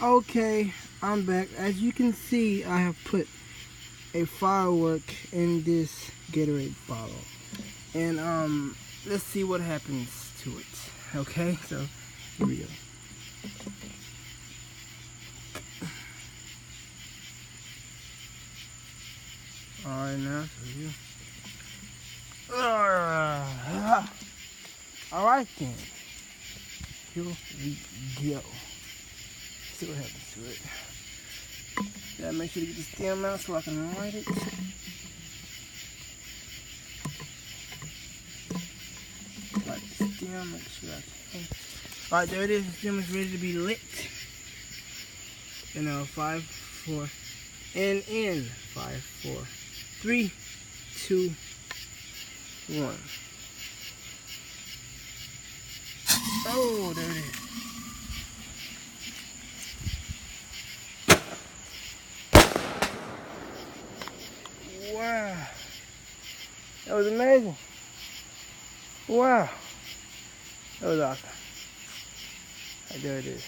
Okay, I'm back. As you can see, I have put a firework in this Gatorade bottle. And let's see what happens to it. Okay, so here we go. Alright, now so you. Alright then. Here we go. See what happens to it. Gotta make sure to get the stem out so I can light it. Light the stem, make sure I can. Alright, there it is. The stem is ready to be lit. And 5, 4, and in 5, 4, 3, 2, 1. Oh, there it is. Wow. That was amazing. Wow. That was awesome. Right, there it is.